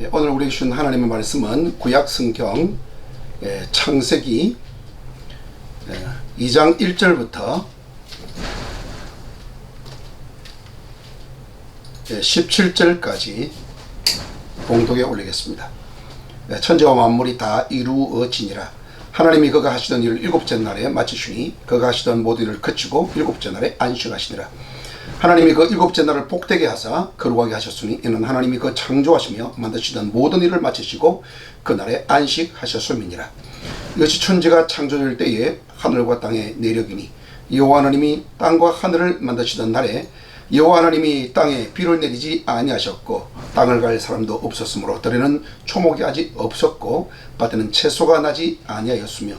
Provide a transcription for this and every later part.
오늘 우리에게 주신 하나님의 말씀은 구약 성경 창세기 2장 1절부터 17절까지 공독에 올리겠습니다. 천지와 만물이 다 이루어지니라. 하나님이 그가 하시던 일을 일곱째 날에 마치시니 그가 하시던 모든 일을 그치고 일곱째 날에 안식하시니라. 하나님이 그 일곱째 날을 복되게 하사 거룩하게 하셨으니 이는 하나님이 그 창조하시며 만드시던 모든 일을 마치시고 그 날에 안식하셨음이니라. 이것이 천지가 창조될 때에 하늘과 땅의 내력이니 여호와 하나님이 땅과 하늘을 만드시던 날에 여호와 하나님이 땅에 비를 내리지 아니하셨고 땅을 갈 사람도 없었으므로 들에는 초목이 아직 없었고 밭에는 채소가 나지 아니하였으며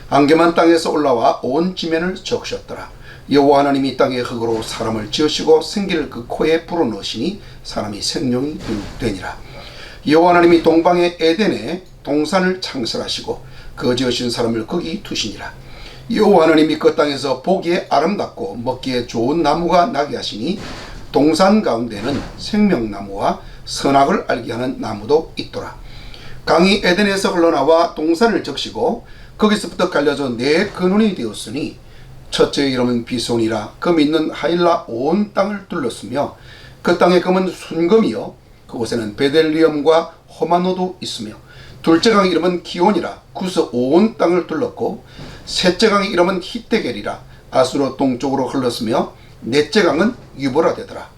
안개만 땅에서 올라와 온 지면을 적셨더라. 여호와 하나님이 땅의 흙으로 사람을 지으시고 생기를 그 코에 불어넣으시니 사람이 생명이 되니라. 여호와 하나님이 동방의 에덴에 동산을 창설하시고 그 지으신 사람을 거기 두시니라. 여호와 하나님이 그 땅에서 보기에 아름답고 먹기에 좋은 나무가 나게 하시니 동산 가운데는 생명나무와 선악을 알게 하는 나무도 있더라. 강이 에덴에서 흘러나와 동산을 적시고 거기서부터 갈려져 네 근원이 되었으니 첫째의 이름은 비손이라. 금 있는 하일라 온 땅을 둘렀으며 그 땅의 금은 순금이요 그곳에는 베델리엄과 호마노도 있으며 둘째 강의 이름은 기온이라. 구서 온 땅을 둘렀고 셋째 강의 이름은 히데겔이라. 아수로 동쪽으로 흘렀으며 넷째 강은 유보라 되더라.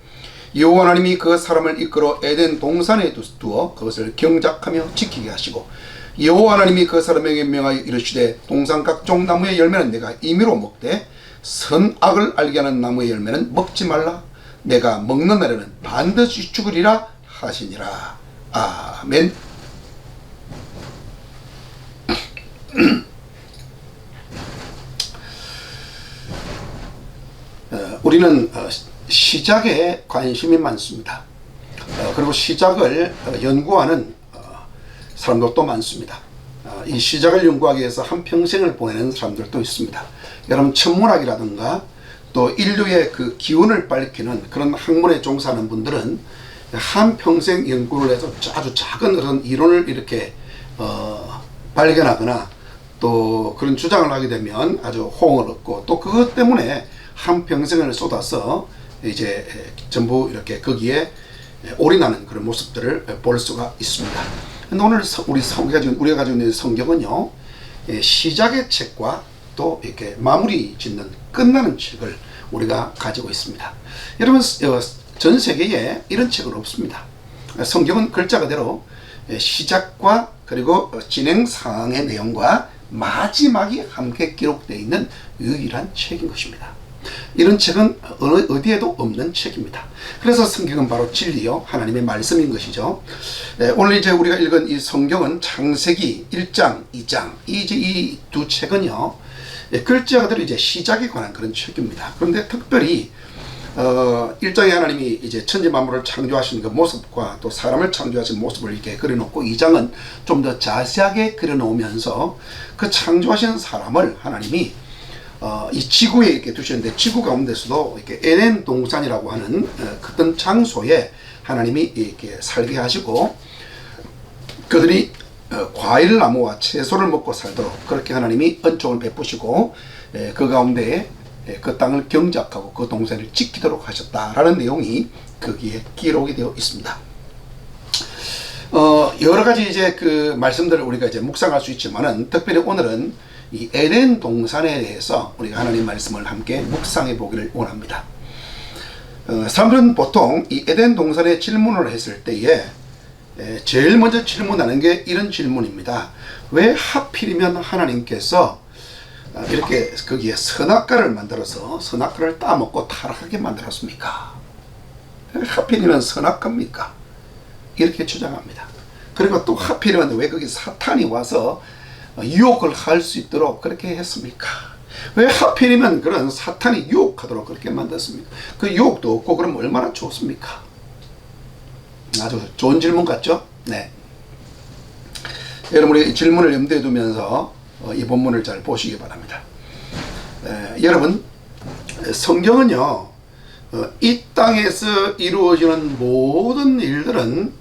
여호와 하나님이 그 사람을 이끌어 에덴 동산에 두어 그것을 경작하며 지키게 하시고 여호와 하나님이 그 사람에게 명하여 이르시되 동산 각종 나무의 열매는 내가 임의로 먹되 선악을 알게 하는 나무의 열매는 먹지 말라. 내가 먹는 날에는 반드시 죽으리라 하시니라. 아멘. 우리는 시작에 관심이 많습니다. 그리고 시작을 연구하는 사람들도 많습니다. 이 시작을 연구하기 위해서 한평생을 보내는 사람들도 있습니다. 여러분 천문학이라든가 또 인류의 그 기운을 밝히는 그런 학문에 종사하는 분들은 한평생 연구를 해서 아주 작은 그런 이론을 이렇게 발견하거나 또 그런 주장을 하게 되면 아주 호응을 얻고 또 그것 때문에 한평생을 쏟아서 이제 전부 이렇게 거기에 올인하는 그런 모습들을 볼 수가 있습니다. 근데 오늘 우리가 가지고 있는 성경은요, 시작의 책과 또 이렇게 마무리 짓는 끝나는 책을 우리가 가지고 있습니다. 여러분, 전 세계에 이런 책은 없습니다. 성경은 글자 그대로 시작과 그리고 진행 상황의 내용과 마지막이 함께 기록되어 있는 유일한 책인 것입니다. 이런 책은 어디에도 없는 책입니다. 그래서 성경은 바로 진리요 하나님의 말씀인 것이죠. 오늘 이제 우리가 읽은 이 성경은 창세기 1장, 2장 이 두 책은요 글자 그대로 이제 시작에 관한 그런 책입니다. 그런데 특별히 1장에 하나님이 이제 천지 만물을 창조하신 그 모습과 또 사람을 창조하신 모습을 이렇게 그려놓고 2장은 좀 더 자세하게 그려놓으면서 그 창조하신 사람을 하나님이 이 지구에 이렇게 두셨는데 지구 가운데서도 이렇게 에덴 동산이라고 하는 어떤 장소에 하나님이 이렇게 살게 하시고 그들이 과일 나무와 채소를 먹고 살도록 그렇게 하나님이 은총을 베푸시고 그 가운데에 그 땅을 경작하고 그 동산을 지키도록 하셨다라는 내용이 거기에 기록이 되어 있습니다. 여러 가지 이제 그 말씀들을 우리가 이제 묵상할 수 있지만은 특별히 오늘은 이 에덴 동산에 대해서 우리가 하나님 말씀을 함께 묵상해 보기를 원합니다. 사람들은 보통 이 에덴 동산에 질문을 했을 때에 제일 먼저 질문하는 게 이런 질문입니다. 왜 하필이면 하나님께서 이렇게 거기에 선악과를 만들어서 선악과를 따먹고 타락하게 만들었습니까? 하필이면 선악과입니까? 이렇게 주장합니다. 그리고 또 하필이면 왜 거기 사탄이 와서 유혹을 할 수 있도록 그렇게 했습니까? 왜 하필이면 그런 사탄이 유혹하도록 그렇게 만들었습니까? 그 유혹도 없고 그럼 얼마나 좋습니까? 아주 좋은 질문 같죠? 네. 여러분 우리 질문을 염두에 두면서 이 본문을 잘 보시기 바랍니다. 여러분 성경은요 이 땅에서 이루어지는 모든 일들은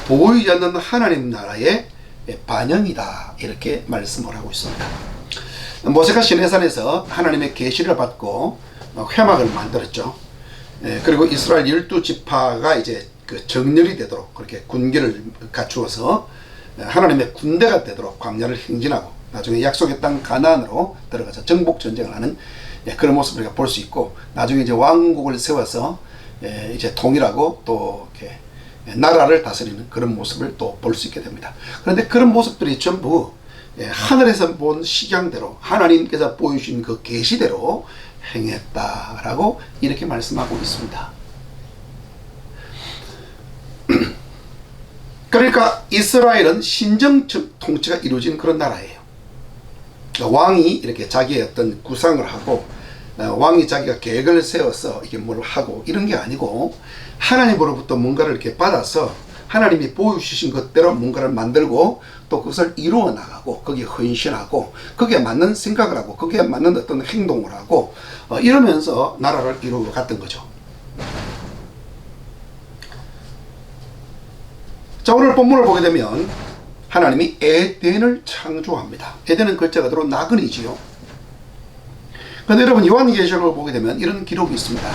보이지 않는 하나님 나라의 반영이다, 이렇게 말씀을 하고 있습니다. 모세가 시내산에서 하나님의 계시를 받고 회막을 만들었죠. 그리고 이스라엘 12지파가 이제 그 정렬이 되도록 그렇게 군기를 갖추어서 하나님의 군대가 되도록 광야를 행진하고 나중에 약속의 땅 가나안으로 들어가서 정복 전쟁을 하는 그런 모습을 우리가 볼 수 있고, 나중에 이제 왕국을 세워서 이제 통일하고 또 이렇게 나라를 다스리는 그런 모습을 또 볼 수 있게 됩니다. 그런데 그런 모습들이 전부 하늘에서 본 식양대로 하나님께서 보여주신 그 계시대로 행했다라고 이렇게 말씀하고 있습니다. 그러니까 이스라엘은 신정 통치가 이루어진 그런 나라예요. 왕이 이렇게 자기의 어떤 구상을 하고 왕이 자기가 계획을 세워서 이게 뭘 하고 이런 게 아니고, 하나님으로부터 뭔가를 이렇게 받아서 하나님이 보여주신 것대로 뭔가를 만들고 또 그것을 이루어 나가고 거기에 헌신하고 거기에 맞는 생각을 하고 거기에 맞는 어떤 행동을 하고 이러면서 나라를 이루어 갔던 거죠. 자, 오늘 본문을 보게 되면 하나님이 에덴을 창조합니다. 에덴은 글자 그대로 나그네지요. 그런데 여러분, 요한계시록을 보게 되면 이런 기록이 있습니다.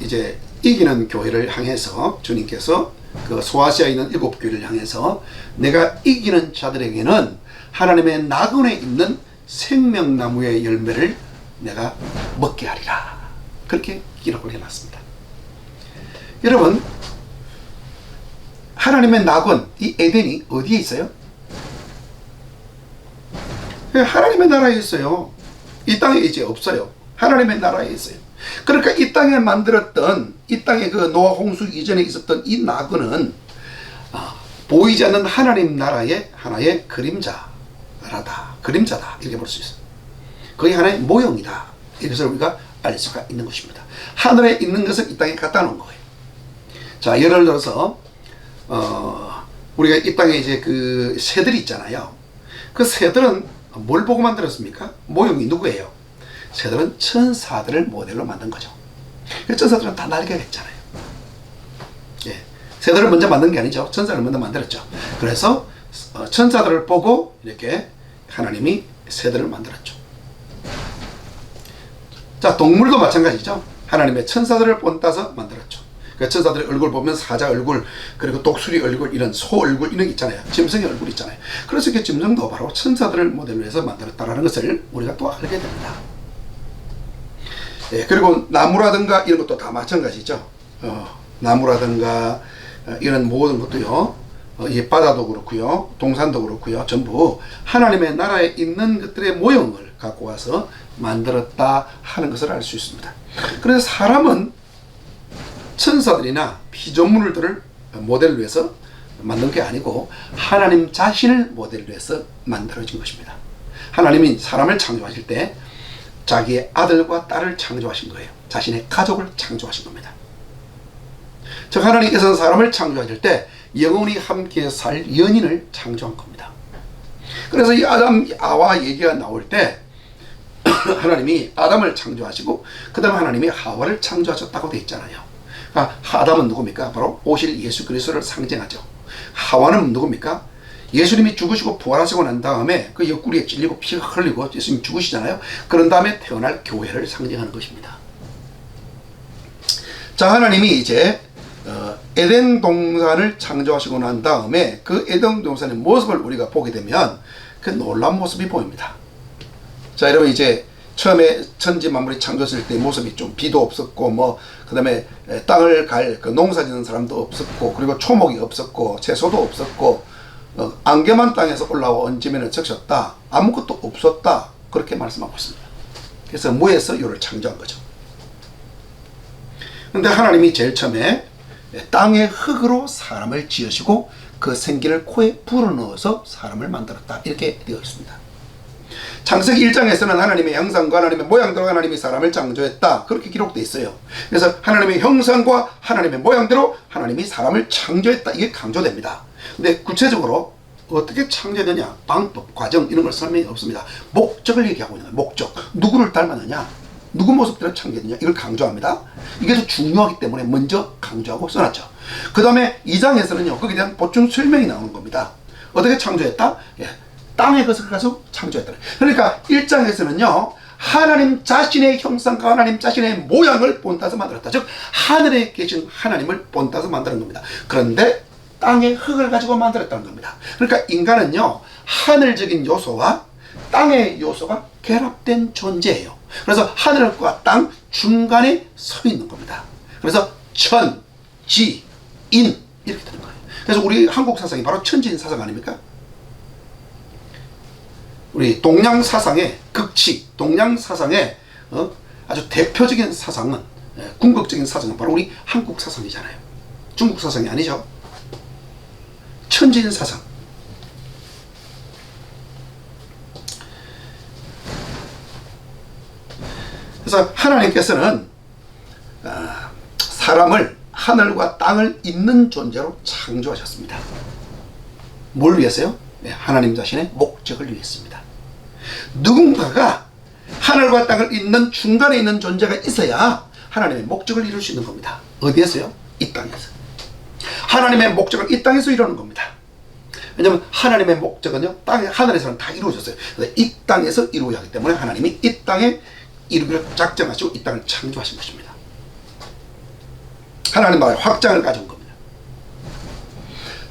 이제 이기는 교회를 향해서 주님께서 그 소아시아에 있는 7교회를 향해서 내가 이기는 자들에게는 하나님의 나그네에 있는 생명나무의 열매를 내가 먹게 하리라, 그렇게 기록을 해놨습니다. 여러분, 하나님의 낙원, 이 에덴이 어디에 있어요? 하나님의 나라에 있어요. 이 땅에 이제 없어요. 하나님의 나라에 있어요. 그러니까 이 땅에 만들었던, 이 땅에 그 노아 홍수 이전에 있었던 이 낙원은 보이지 않는 하나님 나라의 하나의 그림자다, 이렇게 볼 수 있어요. 거의 하나의 모형이다, 이것을 우리가 알 수가 있는 것입니다. 하늘에 있는 것을 이 땅에 갖다 놓은 거예요. 자, 예를 들어서 우리가 이 땅에 이제 그 새들이 있잖아요. 그 새들은 뭘 보고 만들었습니까? 모형이 누구예요? 새들은 천사들을 모델로 만든 거죠. 천사들은 다 날개가 있잖아요. 새들을 먼저 만든 게 아니죠. 천사를 먼저 만들었죠. 그래서 천사들을 보고 이렇게 하나님이 새들을 만들었죠. 자, 동물도 마찬가지죠. 하나님의 천사들을 본따서 만들었죠. 그 천사들의 얼굴 보면 사자 얼굴, 그리고 독수리 얼굴, 이런 소 얼굴, 이런 게 있잖아요. 짐승의 얼굴 있잖아요. 그래서 그 짐승도 바로 천사들을 모델로 해서 만들었다라는 것을 우리가 또 알게 됩니다. 그리고 나무라든가 이런 것도 다 마찬가지죠. 나무라든가 이런 모든 것도요, 이 바다도 그렇고요, 동산도 그렇고요, 전부 하나님의 나라에 있는 것들의 모형을 갖고 와서 만들었다 하는 것을 알 수 있습니다. 그래서 사람은 천사들이나 피조물들을 모델로 해서 만든 게 아니고 하나님 자신을 모델로 해서 만들어진 것입니다. 하나님이 사람을 창조하실 때 자기의 아들과 딸을 창조하신 거예요. 자신의 가족을 창조하신 겁니다. 즉, 하나님께서는 사람을 창조하실 때 영원히 함께 살 연인을 창조한 겁니다. 그래서 이 아담, 아와 얘기가 나올 때 하나님이 아담을 창조하시고 그 다음에 하나님이 하와를 창조하셨다고 되어 있잖아요. 아담은 누굽니까? 바로 오실 예수 그리스도를 상징하죠. 하와는 누굽니까? 예수님이 죽으시고 부활하시고 난 다음에 그 옆구리에 찔리고 피가 흘리고 예수님이 죽으시잖아요. 그런 다음에 태어날 교회를 상징하는 것입니다. 자, 하나님이 이제 에덴 동산을 창조하시고 난 다음에 그 에덴 동산의 모습을 우리가 보게 되면 그 놀라운 모습이 보입니다. 자, 여러분, 이제 처음에 천지 만물이 창조했을 때 모습이 좀 비도 없었고 그 다음에 땅을 갈 그 농사 짓는 사람도 없었고, 그리고 초목이 없었고 채소도 없었고 안개만 땅에서 올라와 얹으면 적셨다, 아무것도 없었다, 그렇게 말씀하고 있습니다. 그래서 무에서 요를 창조한 거죠. 근데 하나님이 제일 처음에 땅의 흙으로 사람을 지으시고 그 생기를 코에 불어넣어서 사람을 만들었다, 이렇게 되어 있습니다. 창세기 1장에서는 하나님의 형상과 하나님의 모양대로 하나님이 사람을 창조했다, 그렇게 기록되어 있어요. 그래서 하나님의 형상과 하나님의 모양대로 하나님이 사람을 창조했다, 이게 강조됩니다. 근데 구체적으로 어떻게 창조되느냐, 방법, 과정, 이런 걸 설명이 없습니다. 목적을 얘기하고 있는 거예요. 목적. 누구를 닮았느냐? 누구 모습들을 창조했느냐 이걸 강조합니다. 이게 더 중요하기 때문에 먼저 강조하고 써놨죠. 그 다음에 2장에서는요 거기에 대한 보충 설명이 나오는 겁니다. 어떻게 창조했다? 예, 땅의 것을 가지고 창조했다. 그러니까 1장에서는요 하나님 자신의 형상과 하나님 자신의 모양을 본따서 만들었다. 즉 하늘에 계신 하나님을 본따서 만드는 겁니다. 그런데 땅의 흙을 가지고 만들었다는 겁니다. 그러니까 인간은요 하늘적인 요소와 땅의 요소가 결합된 존재예요. 그래서 하늘과 땅 중간에 서 있는 겁니다. 그래서 천, 지, 인 이렇게 되는 거예요. 그래서 우리 한국 사상이 바로 천지인 사상 아닙니까? 우리 동양 사상의 극치, 동양 사상의 아주 대표적인 사상은 궁극적인 사상은 바로 우리 한국 사상이잖아요. 중국 사상이 아니죠. 천지인 사상. 그래서 하나님께서는 사람을 하늘과 땅을 잇는 존재로 창조하셨습니다. 뭘 위해서요? 네, 하나님 자신의 목적을 위해서입니다. 누군가가 하늘과 땅을 잇는 중간에 있는 존재가 있어야 하나님의 목적을 이룰 수 있는 겁니다. 어디에서요? 이 땅에서. 하나님의 목적은 이 땅에서 이루는 겁니다. 왜냐하면 하나님의 목적은요 땅에 하늘에서는 다 이루어졌어요. 이 땅에서 이루어야 하기 때문에 하나님이 이 땅에 이루기를 작정하시고 이 땅을 창조하신 것입니다. 하나님 나라의 확장을 가져온 겁니다.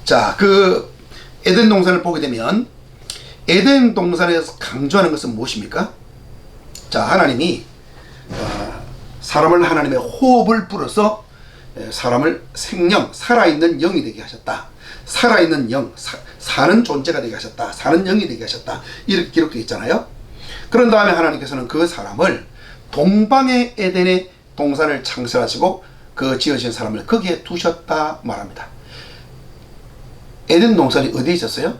자, 그 에덴 동산을 보게 되면 에덴 동산에서 강조하는 것은 무엇입니까? 자, 하나님이 사람을 하나님의 호흡을 불어서 사람을 생명, 살아있는 영이 되게 하셨다. 살아있는 영, 사는 존재가 되게 하셨다. 사는 영이 되게 하셨다. 이렇게 기록되어 있잖아요. 그런 다음에 하나님께서는 그 사람을 동방의 에덴의 동산을 창설하시고 그 지으신 사람을 거기에 두셨다 말합니다. 에덴 동산이 어디에 있었어요?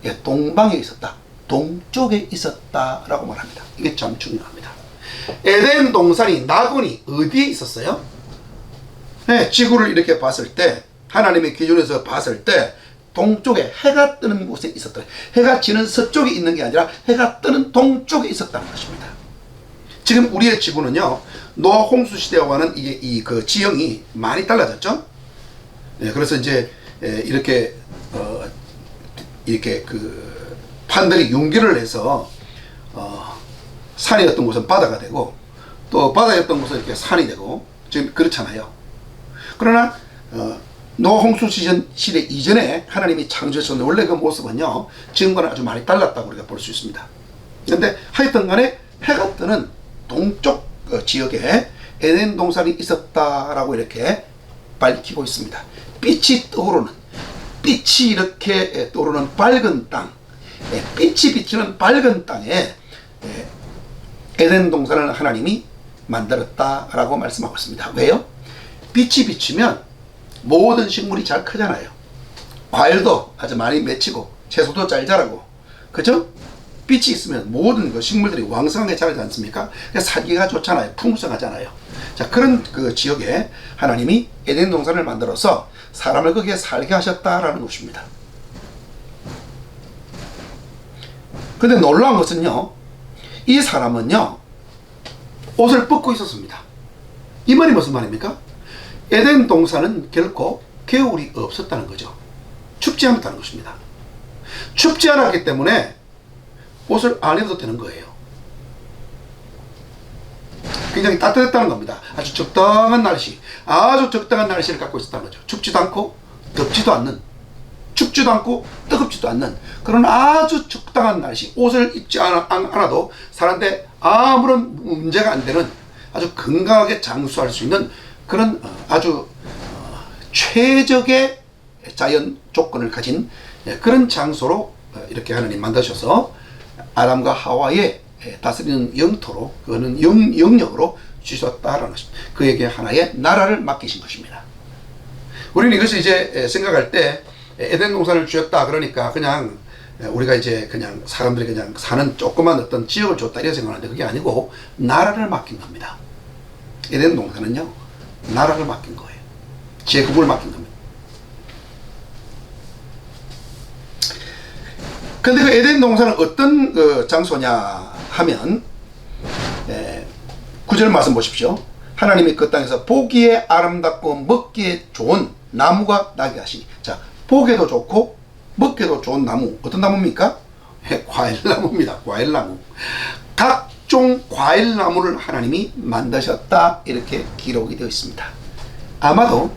예, 동방에 있었다. 동쪽에 있었다라고 말합니다. 이게 참 중요합니다. 에덴 동산이 나군이 어디에 있었어요? 네, 지구를 이렇게 봤을 때 하나님의 기준에서 봤을 때 동쪽에 해가 뜨는 곳에 있었다. 해가 지는 서쪽에 있는 게 아니라 해가 뜨는 동쪽에 있었다는 것입니다. 지금 우리의 지구는요 노아 홍수 시대와는 이게 그 지형이 많이 달라졌죠. 네, 그래서 이제 이렇게 이렇게 그 판들이 융기를 해서 산이었던 곳은 바다가 되고 또 바다였던 곳은 이렇게 산이 되고 지금 그렇잖아요. 그러나 노아 홍수 시대 이전에 하나님이 창조하셨는데 원래 그 모습은요 지금과는 아주 많이 달랐다고 우리가 볼 수 있습니다. 그런데 하여튼 간에 해가 뜨는 동쪽 지역에 에덴 동산이 있었다라고 이렇게 밝히고 있습니다. 빛이 떠오르는, 빛이 이렇게 떠오르는 밝은 땅, 빛이 비치는 밝은 땅에 에덴 동산을 하나님이 만들었다라고 말씀하고 있습니다. 왜요? 빛이 비치면 모든 식물이 잘 크잖아요. 과일도 아주 많이 맺히고 채소도 잘 자라고, 그죠? 빛이 있으면 모든 그 식물들이 왕성하게 자라지 않습니까? 살기가 좋잖아요. 풍성하잖아요. 자, 그런 그 지역에 하나님이 에덴 동산을 만들어서 사람을 거기에 살게 하셨다라는 것입니다. 근데 놀라운 것은요, 이 사람은요, 옷을 벗고 있었습니다. 이 말이 무슨 말입니까? 에덴 동산은 결코 겨울이 없었다는 거죠. 춥지 않았다는 것입니다. 춥지 않았기 때문에 옷을 안 입어도 되는 거예요. 굉장히 따뜻했다는 겁니다. 아주 적당한 날씨, 아주 적당한 날씨를 갖고 있었다는 거죠. 춥지도 않고 덥지도 않는, 춥지도 않고 뜨겁지도 않는 그런 아주 적당한 날씨, 옷을 입지 않아도 사람한테 아무런 문제가 안 되는 아주 건강하게 장수할 수 있는 그런 아주 최적의 자연 조건을 가진 그런 장소로 이렇게 하나님 만드셔서 아담과 하와의 다스리는 영토로, 그거는 영역으로 주셨다라는 것입니다. 그에게 하나의 나라를 맡기신 것입니다. 우리는 이것을 이제 생각할 때 에덴 동산을 주었다 그러니까 그냥 우리가 이제 그냥 사람들이 그냥 사는 조그만 어떤 지역을 줬다 이렇게 생각하는데 그게 아니고 나라를 맡긴 겁니다. 에덴 동산은요 나라를 맡긴 거예요. 제국을 맡긴 겁니다. 근데 그 에덴 동산은 어떤 그 장소냐 하면 9절 말씀 보십시오. 하나님이 그 땅에서 보기에 아름답고 먹기에 좋은 나무가 나게 하시니. 자, 보기에도 좋고 먹기에도 좋은 나무. 어떤 나무입니까? 과일나무입니다. 과일나무. 각종 과일나무를 하나님이 만드셨다, 이렇게 기록이 되어 있습니다. 아마도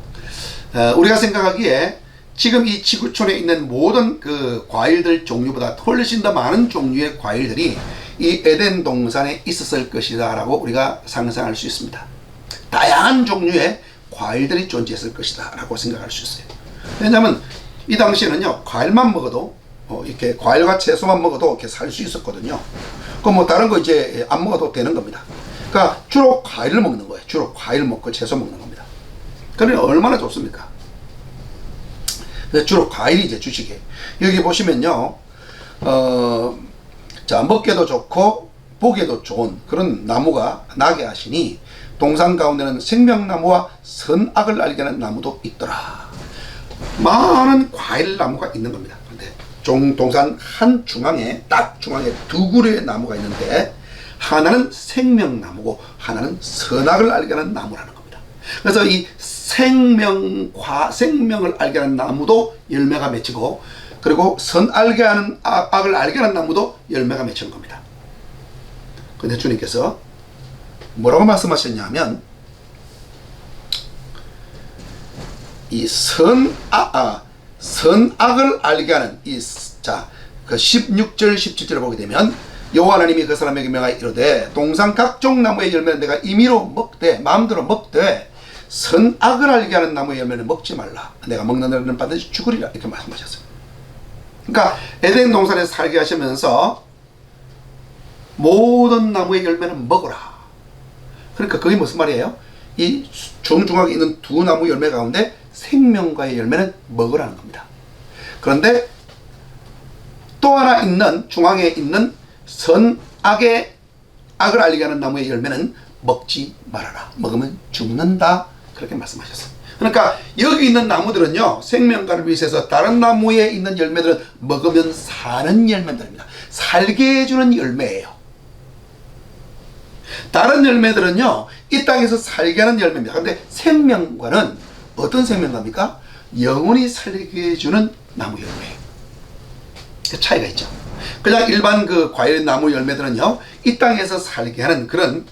우리가 생각하기에 지금 이 지구촌에 있는 모든 그 과일들 종류보다 훨씬 더 많은 종류의 과일들이 이 에덴 동산에 있었을 것이다 라고 우리가 상상할 수 있습니다. 다양한 종류의 과일들이 존재했을 것이다 라고 생각할 수 있어요. 왜냐하면 이 당시에는요, 과일만 먹어도 이렇게 과일과 채소만 먹어도 이렇게 살 수 있었거든요. 그 뭐 다른 거 이제 안 먹어도 되는 겁니다. 그러니까 주로 과일을 먹는 거예요. 주로 과일 먹고 채소 먹는 겁니다. 그러니 얼마나 좋습니까? 주로 과일이 이제 주식이에요. 여기 보시면요, 자, 먹기도 좋고 보기에도 좋은 그런 나무가 나게 하시니 동산 가운데는 생명나무와 선악을 알게 하는 나무도 있더라. 많은 과일나무가 있는 겁니다. 근데 동산 한 중앙에, 딱 중앙에 두 그루의 나무가 있는데 하나는 생명나무고 하나는 선악을 알게 하는 나무라는 겁니다. 그래서 이 생명을 알게 하는 나무도 열매가 맺히고, 그리고 선알게 하는 악을 알게 하는 나무도 열매가 맺히는 겁니다. 근데 주님께서 뭐라고 말씀하셨냐면, 이 선악을 알게 하는 그 16절 17절을 보게 되면, 여호와 하나님이 그 사람에게 명하여 이르되 동산 각종 나무의 열매는 내가 임의로 먹되 마음대로 먹되 선악을 알게 하는 나무의 열매는 먹지 말라. 내가 먹는 날에는 반드시 죽으리라. 이렇게 말씀하셨어요. 그러니까 에덴 동산에 살게 하시면서 모든 나무의 열매는 먹어라. 그러니까 그게 무슨 말이에요? 이 정중앙에 있는 두 나무 열매 가운데 생명과의 열매는 먹으라는 겁니다. 그런데 또 하나 있는 중앙에 있는 선악의 악을 알게 하는 나무의 열매는 먹지 말아라. 먹으면 죽는다. 그렇게 말씀하셨어요. 그러니까 여기 있는 나무들은요, 생명과를 위해서 다른 나무에 있는 열매들은 먹으면 사는 열매들입니다. 살게 해주는 열매예요. 다른 열매들은요, 이 땅에서 살게 하는 열매입니다. 그런데 생명과는 어떤 생명과입니까? 영원히 살게 해주는 나무 열매예요. 그 차이가 있죠. 그냥 일반 그 과일 나무 열매들은요, 이 땅에서 살게 하는 그런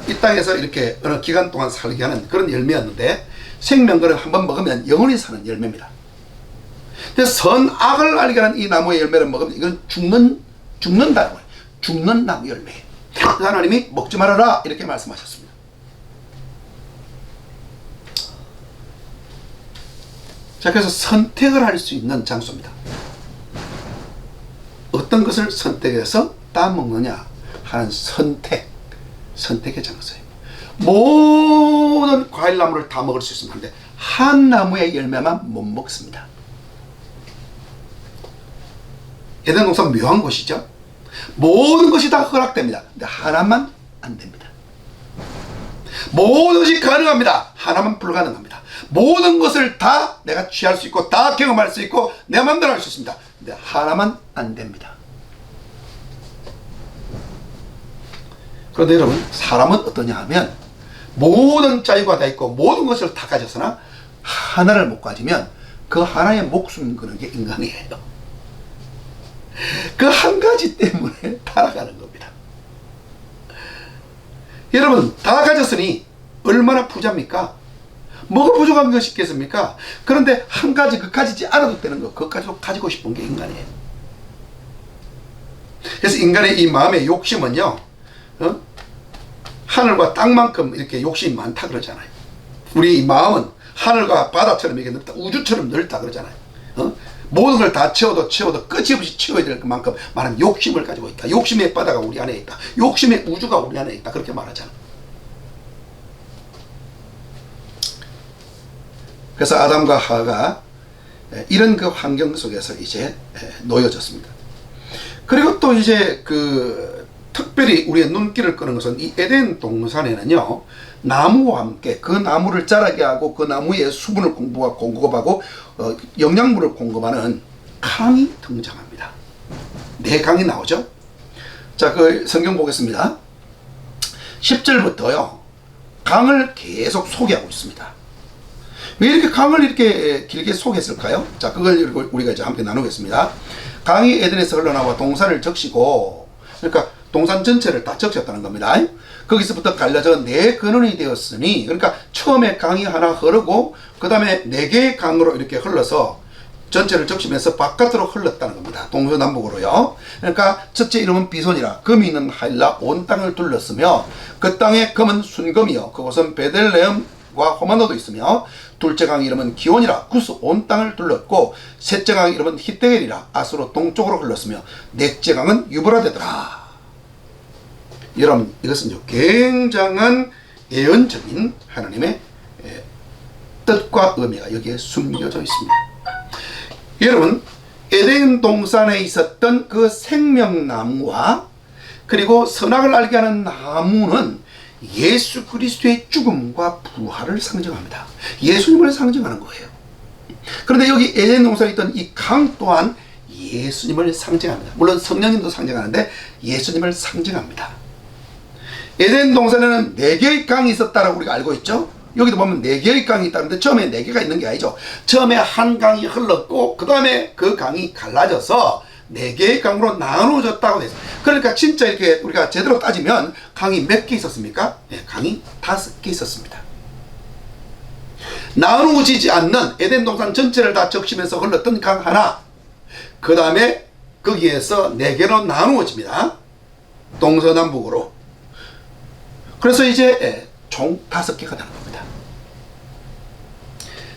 이 땅에서 이렇게 어느 기간 동안 살게 하는 그런 열매였는데, 생명과는 한번 먹으면 영원히 사는 열매입니다. 근데 선악을 알게 하는 이 나무의 열매를 먹으면 이건 죽는다는 거예요. 죽는 나무 열매. 하나님이 먹지 말아라, 이렇게 말씀하셨습니다. 자, 그래서 선택을 할 수 있는 장소입니다. 어떤 것을 선택해서 따먹느냐 하는 선택의 장소예요. 모든 과일나무를 다 먹을 수 있습니다. 근데 한 나무의 열매만 못 먹습니다. 에덴 동산 묘한 곳이죠. 모든 것이 다 허락됩니다. 근데 하나만 안 됩니다. 모든 것이 가능합니다. 하나만 불가능합니다. 모든 것을 다 내가 취할 수 있고 다 경험할 수 있고 내 마음대로 할 수 있습니다. 근데 하나만 안 됩니다. 그런데 여러분, 사람은 어떠냐 하면 모든 자유가 다 있고 모든 것을 다 가졌으나 하나를 못 가지면 그 하나의 목숨 거는 게 인간이에요. 그 한 가지 때문에 타락하는 겁니다. 여러분, 다 가졌으니 얼마나 부자입니까? 뭐가 부족한 것이 있겠습니까? 그런데 한 가지, 그 가지지 않아도 되는 거, 그것까지도 가지고 싶은 게 인간이에요. 그래서 인간의 이 마음의 욕심은요, 하늘과 땅만큼 이렇게 욕심이 많다 그러잖아요. 우리 이 마음은 하늘과 바다처럼 이렇게 넓다, 우주처럼 넓다 그러잖아요. 모든 걸 다 채워도 끝이 없이 채워야 될 만큼 많은 욕심을 가지고 있다. 욕심의 바다가 우리 안에 있다. 욕심의 우주가 우리 안에 있다. 그렇게 말하잖아요. 그래서 아담과 하와가 이런 그 환경 속에서 이제 놓여졌습니다. 그리고 또 이제 특별히 우리의 눈길을 끄는 것은 이 에덴 동산에는요, 나무와 함께 그 나무를 자라게 하고 그 나무의 수분을 공급하고 영양분을 공급하는 강이 등장합니다. 네 강이 나오죠. 자, 그 성경 보겠습니다. 10절부터요 강을 계속 소개하고 있습니다. 왜 이렇게 강을 이렇게 길게 소개했을까요? 자, 그걸 우리가 이제 함께 나누겠습니다. 강이 에덴에서 흘러나와 동산을 적시고, 그러니까 동산 전체를 다 적셨다는 겁니다. 거기서부터 갈라져 네 근원이 되었으니, 그러니까 처음에 강이 하나 흐르고 그 다음에 네 개의 강으로 이렇게 흘러서 전체를 적시면서 바깥으로 흘렀다는 겁니다. 동서남북으로요. 그러니까 첫째 이름은 비손이라 금이 있는 하일라 온 땅을 둘렀으며 그 땅에 금은 순금이요 그곳은 베들레헴과 호마노도 있으며 둘째 강 이름은 기온이라 구스 온 땅을 둘렀고 셋째 강 이름은 히데겔이라 아수로 동쪽으로 흘렀으며 넷째 강은 유브라데더라. 여러분, 이것은 굉장한 예언적인 하나님의 뜻과 의미가 여기에 숨겨져 있습니다. 여러분, 에덴 동산에 있었던 그 생명나무와 그리고 선악을 알게 하는 나무는 예수 그리스도의 죽음과 부활을 상징합니다. 예수님을 상징하는 거예요. 그런데 여기 에덴 동산에 있던 이 강 또한 예수님을 상징합니다. 물론 성령님도 상징하는데 예수님을 상징합니다. 에덴 동산에는 4개의 강이 있었다라고 우리가 알고 있죠. 여기도 보면 4개의 강이 있다는데 처음에 4개가 있는 게 아니죠. 처음에 한 강이 흘렀고 그 다음에 그 강이 갈라져서 4개의 강으로 나누어졌다고 되어 있습니다. 그러니까 진짜 이렇게 우리가 제대로 따지면 강이 몇 개 있었습니까? 네, 강이 5개 있었습니다. 나누어지지 않는 에덴 동산 전체를 다 적시면서 흘렀던 강 하나, 그 다음에 거기에서 4개로 나누어집니다. 동서남북으로. 그래서 이제 총 5개가 되는 겁니다.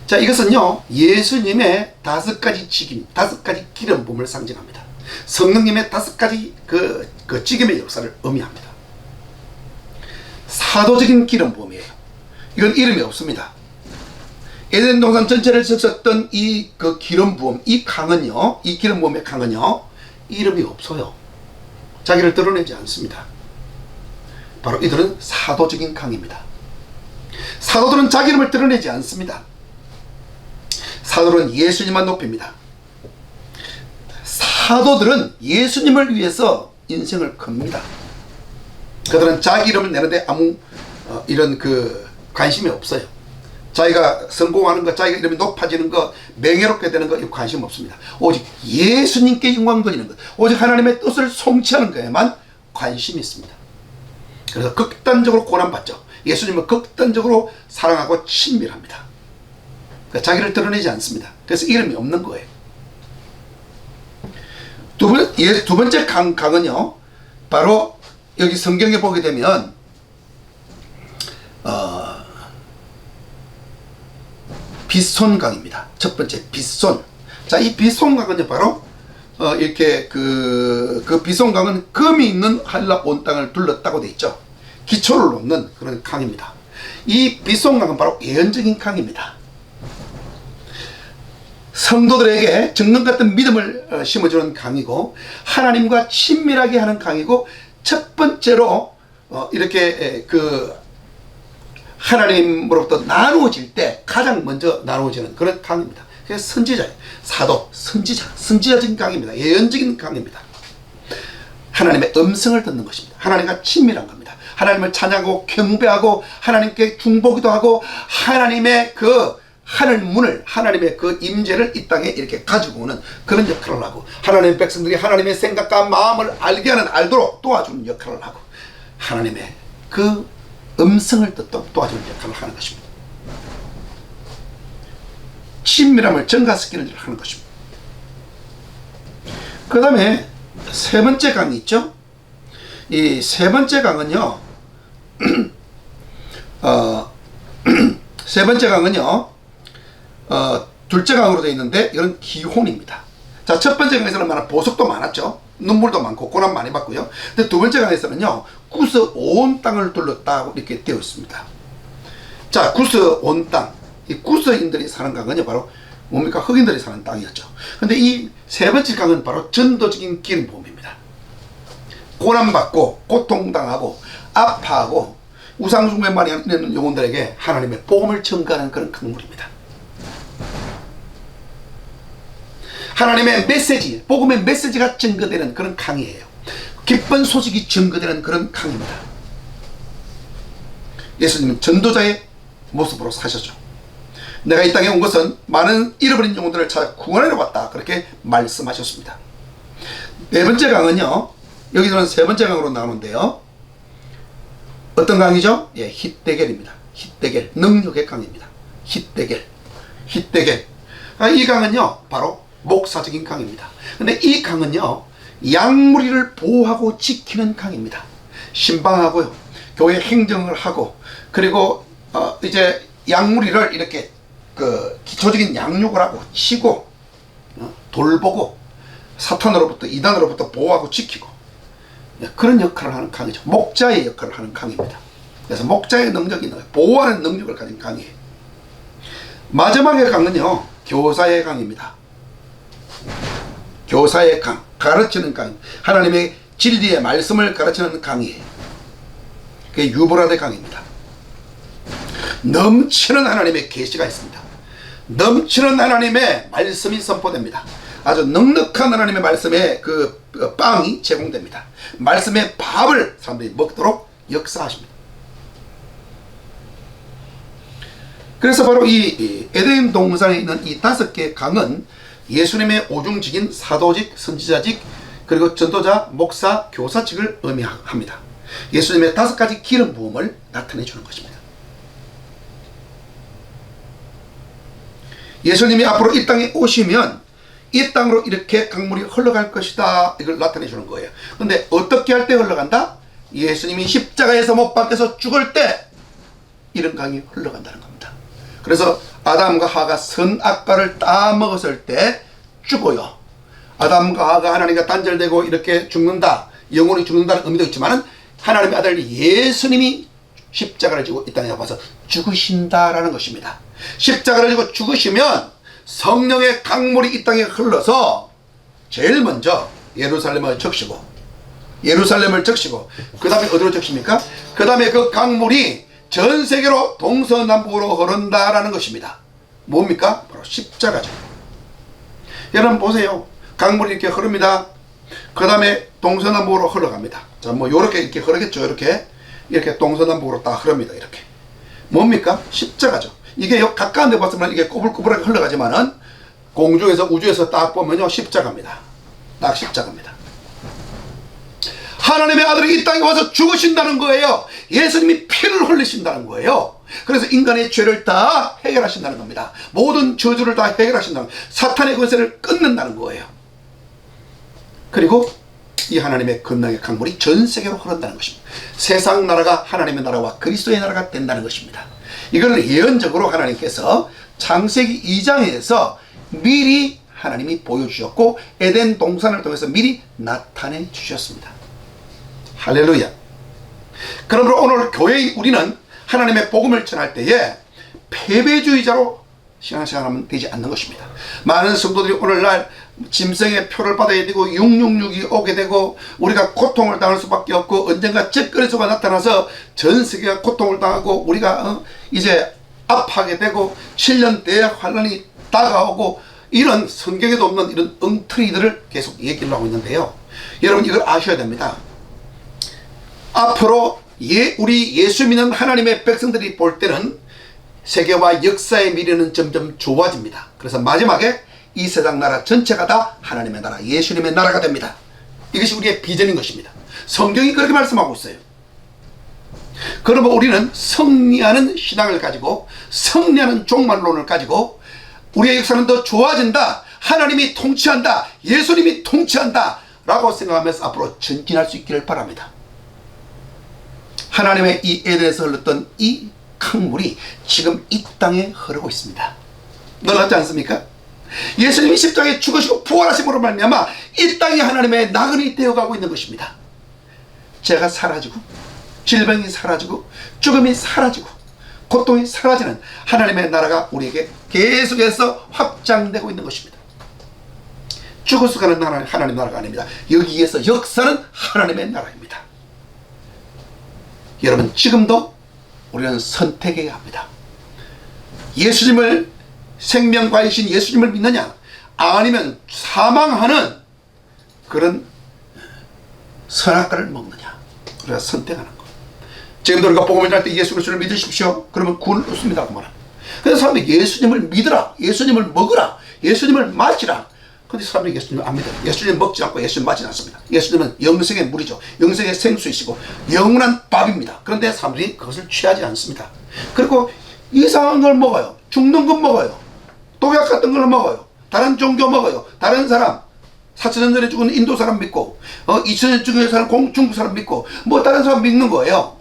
자, 이것은요 예수님의 5가지 직임, 5가지 기름 부음을 상징합니다. 성령님의 5가지 그 직임의 역사를 의미합니다. 사도적인 기름 부음이에요. 이건 이름이 없습니다. 에덴 동산 전체를 적셨던 이 그 기름 부음, 이 강은요, 이 기름 부음의 강은요 이름이 없어요. 자기를 드러내지 않습니다. 바로 이들은 사도적인 강입니다. 사도들은 자기 이름을 드러내지 않습니다. 사도들은 예수님만 높입니다. 사도들은 예수님을 위해서 인생을 겁니다. 그들은 자기 이름을 내는데 아무 이런 관심이 없어요. 자기가 성공하는 것, 자기가 이름이 높아지는 것, 명예롭게 되는 것, 관심 없습니다. 오직 예수님께 영광 돌리는 것, 오직 하나님의 뜻을 성취하는 것에만 관심이 있습니다. 그래서 극단적으로 고난받죠. 예수님은 극단적으로 사랑하고 친밀합니다. 그러니까 자기를 드러내지 않습니다. 그래서 이름이 없는 거예요. 두 번째 강은요, 바로 여기 성경에 보게 되면 빗손강입니다. 첫 번째 빗손. 자, 이 빗손강은요 바로 이렇게 그 빗손강은 금이 있는 한라 온 땅을 둘렀다고 되어 있죠. 기초를 놓는 그런 강입니다. 이 빗손강은 바로 예언적인 강입니다. 성도들에게 정령 같은 믿음을 심어주는 강이고 하나님과 친밀하게 하는 강이고 첫 번째로 이렇게 하나님으로부터 나누어질 때 가장 먼저 나누어지는 그런 강입니다. 그래서 선지자예요. 사도, 선지자적인 강입니다. 예언적인 강입니다. 하나님의 음성을 듣는 것입니다. 하나님과 친밀한 겁니다. 하나님을 찬양하고 경배하고 하나님께 중보기도 하고 하나님의 하늘 문을, 하나님의 임재를 이 땅에 이렇게 가지고 오는 그런 역할을 하고 하나님의 백성들이 하나님의 생각과 마음을 알도록 도와주는 역할을 하고 하나님의 음성을 듣도록 도와주는 역할을 하는 것입니다. 친밀함을 증가시키는 일을 하는 것입니다. 그 다음에 세 번째 강이 있죠. 이 세 번째 강은요 세 번째 강은요 둘째 강으로 되어 있는데 이건 기혼입니다. 자, 첫 번째 강에서는 보석도 많았죠. 눈물도 많고 고난 많이 받고요. 근데 두 번째 강에서는요 구스 온 땅을 둘렀다고 이렇게 되어 있습니다. 자, 구스 온 땅, 이 구스인들이 사는 강은요 바로 뭡니까? 흑인들이 사는 땅이었죠. 근데 이 세 번째 강은 바로 전도적인 기름 부음입니다. 고난받고 고통당하고 아파하고 우상숭배 많이 하는 영혼들에게 하나님의 복음을 전가하는 그런 강물입니다. 하나님의 메시지, 복음의 메시지가 증거되는 그런 강이에요. 기쁜 소식이 증거되는 그런 강입니다. 예수님은 전도자의 모습으로 사셨죠. 내가 이 땅에 온 것은 많은 잃어버린 영혼들을 찾아 구원하러 왔다, 그렇게 말씀하셨습니다. 네 번째 강은요, 여기서는 세 번째 강으로 나오는데요, 어떤 강이죠? 예, 힛대겔입니다. 힛대겔, 능력의 강입니다. 힛대겔. 이 강은요, 바로 목사적인 강입니다. 근데 이 강은요, 양무리를 보호하고 지키는 강입니다. 신방하고요, 교회 행정을 하고, 그리고 이제 양무리를 이렇게 기초적인 양육을 하고 치고 돌보고 사탄으로부터, 이단으로부터 보호하고 지키고, 그런 역할을 하는 강이죠. 목자의 역할을 하는 강입니다. 그래서 목자의 능력이 있는, 보호하는 능력을 가진 강이에요. 마지막의 강은요, 교사의 강입니다. 교사의 강, 가르치는 강, 하나님의 진리의 말씀을 가르치는 강이에요. 그게 유브라데 강입니다. 넘치는 하나님의 계시가 있습니다. 넘치는 하나님의 말씀이 선포됩니다. 아주 넉넉한 하나님의 말씀의 그 빵이 제공됩니다. 말씀의 밥을 사람들이 먹도록 역사하십니다. 그래서 바로 이 에덴 동산에 있는 이 5개의 강은 예수님의 오중직인 사도직, 선지자직, 그리고 전도자, 목사, 교사직을 의미합니다. 예수님의 5가지 기름 부음을 나타내 주는 것입니다. 예수님이 앞으로 이 땅에 오시면 이 땅으로 이렇게 강물이 흘러갈 것이다, 이걸 나타내 주는 거예요. 근데 어떻게 할 때 흘러간다? 예수님이 십자가에서 못 박혀서 죽을 때 이런 강이 흘러간다는 겁니다. 그래서 아담과 하와가 선악과를 따먹었을 때 죽어요. 아담과 하와가 하나님과 단절되고 이렇게 죽는다, 영혼이 죽는다는 의미도 있지만 하나님의 아들 예수님이 십자가를 지고 이 땅에 와서 죽으신다라는 것입니다. 십자가를 지고 죽으시면 성령의 강물이 이 땅에 흘러서 제일 먼저 예루살렘을 적시고 그 다음에 어디로 적십니까? 그 다음에 그 강물이 전 세계로 동서남북으로 흐른다라는 것입니다. 뭡니까? 바로 십자가죠. 여러분 보세요. 강물이 이렇게 흐릅니다. 그 다음에 동서남북으로 흘러갑니다. 자, 뭐 요렇게 이렇게 흐르겠죠. 이렇게 동서남북으로 딱 흐릅니다. 이렇게. 뭡니까? 십자가죠. 이게 가까운 데 봤으면 이게 꼬불꼬불하게 흘러가지만은 공중에서, 우주에서 딱 보면요, 십자가입니다. 딱 십자가입니다. 하나님의 아들이 이 땅에 와서 죽으신다는 거예요. 예수님이 피를 흘리신다는 거예요. 그래서 인간의 죄를 다 해결하신다는 겁니다. 모든 저주를 다 해결하신다는, 사탄의 권세를 끊는다는 거예요. 그리고 이 하나님의 건능의 강물이 전 세계로 흐른다는 것입니다. 세상 나라가 하나님의 나라와 그리스도의 나라가 된다는 것입니다. 이걸 예언적으로 하나님께서 창세기 2장에서 미리 하나님이 보여주셨고 에덴 동산을 통해서 미리 나타내 주셨습니다. 할렐루야. 그러므로 오늘 교회인 우리는 하나님의 복음을 전할 때에 패배주의자로 신앙생활하면 되지 않는 것입니다. 많은 성도들이 오늘날 짐승의 표를 받아야 되고 666이 오게 되고 우리가 고통을 당할 수밖에 없고 언젠가 적그리스도가 나타나서 전 세계가 고통을 당하고 우리가 이제 아파하게 되고 7년 대학 환란이 다가오고 이런 성경에도 없는 이런 엉터리들을 계속 얘기를 하고 있는데요. 여러분 이걸 아셔야 됩니다. 앞으로 우리 예수 믿는 하나님의 백성들이 볼 때는 세계와 역사의 미래는 점점 좋아집니다. 그래서 마지막에 이 세상 나라 전체가 다 하나님의 나라, 예수님의 나라가 됩니다. 이것이 우리의 비전인 것입니다. 성경이 그렇게 말씀하고 있어요. 그러면 우리는 승리하는 신앙을 가지고 승리하는 종말론을 가지고 우리의 역사는 더 좋아진다, 하나님이 통치한다, 예수님이 통치한다 라고 생각하면서 앞으로 전진할 수 있기를 바랍니다. 하나님의 이 에덴에서 흘렀던 이 강물이 지금 이 땅에 흐르고 있습니다. 놀랍지 않습니까? 예수님이 십자가에 죽으시고 부활하심으로 말미암아 이 땅이 하나님의 나그네 되어가고 있는 것입니다. 죄가 사라지고 질병이 사라지고 죽음이 사라지고 고통이 사라지는 하나님의 나라가 우리에게 계속해서 확장되고 있는 것입니다. 죽어서 가는 나라는 하나님의 나라가 아닙니다. 여기에서 역사는 하나님의 나라입니다. 여러분 지금도 우리는 선택해야 합니다. 예수님을, 생명과이신 예수님을 믿느냐 아니면 사망하는 그런 선악과를 먹느냐, 우리가 선택하는 것. 지금도 우리가 복음을 전할 때 예수 그리스도를 믿으십시오. 그러면 구원을 얻습니다. 그 말은. 그래서 사람들이 예수님을 믿으라, 예수님을 먹으라, 예수님을 마시라. 근데 사람들이 예수님을 안 믿어요. 예수님 먹지 않고 예수님 맞지는 않습니다. 예수님은 영생의 물이죠. 영생의 생수이시고 영원한 밥입니다. 그런데 사람들이 그것을 취하지 않습니다. 그리고 이상한 걸 먹어요. 죽는 것 먹어요. 독약 같은 걸 먹어요. 다른 종교 먹어요. 다른 사람, 4,000년 전에 죽은 인도 사람 믿고 2,000년 전에 사는 중국 사람 믿고 뭐 다른 사람 믿는 거예요.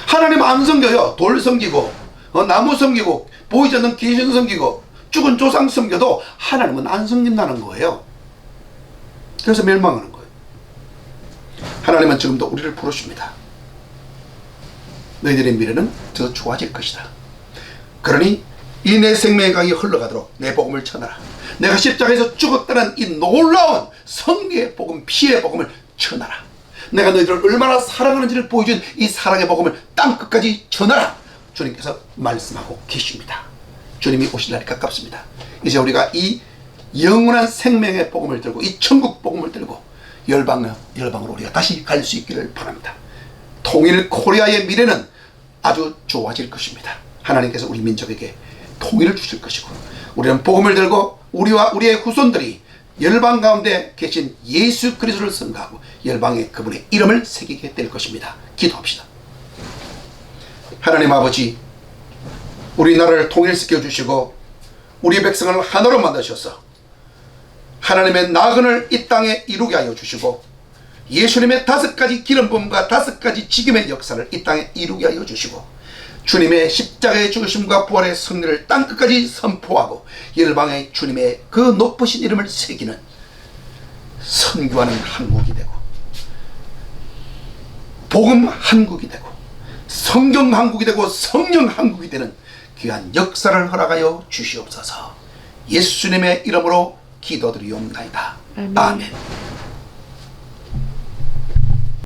하나님 안 섬겨요. 돌 섬기고 나무 섬기고 보이지 않는 귀신 섬기고 죽은 조상 섬겨도 하나님은 안 섬긴다는 거예요. 그래서 멸망하는 거예요. 하나님은 지금도 우리를 부르십니다. 너희들의 미래는 더 좋아질 것이다. 그러니 이 내 생명의 강이 흘러가도록 내 복음을 전하라. 내가 십자가에서 죽었다는 이 놀라운 성리의 복음, 피의 복음을 전하라. 내가 너희들을 얼마나 사랑하는지를 보여준 이 사랑의 복음을 땅끝까지 전하라. 주님께서 말씀하고 계십니다. 주님이 오실 날이 가깝습니다. 이제 우리가 이 영원한 생명의 복음을 들고 이 천국 복음을 들고 열방으로 우리가 다시 갈 수 있기를 바랍니다. 통일 코리아의 미래는 아주 좋아질 것입니다. 하나님께서 우리 민족에게 통일을 주실 것이고 우리는 복음을 들고 우리와 우리의 후손들이 열방 가운데 계신 예수 그리스도를 선가하고 열방에 그분의 이름을 새기게 될 것입니다. 기도합시다. 하나님 아버지, 우리나라를 통일시켜 주시고 우리 백성을 하나로 만드셔서 하나님의 나그네를 이 땅에 이루게 하여 주시고 예수님의 5가지 기름 부음과 5가지 지금의 역사를 이 땅에 이루게 하여 주시고 주님의 십자가의 죽으심과 부활의 승리를 땅끝까지 선포하고 열방에 주님의 그 높으신 이름을 새기는 선교하는 한국이 되고 복음 한국이 되고 성경 한국이 되고 성령 한국이 되는 귀한 역사를 허락하여 주시옵소서. 예수님의 이름으로 기도드리옵나이다. 아멘.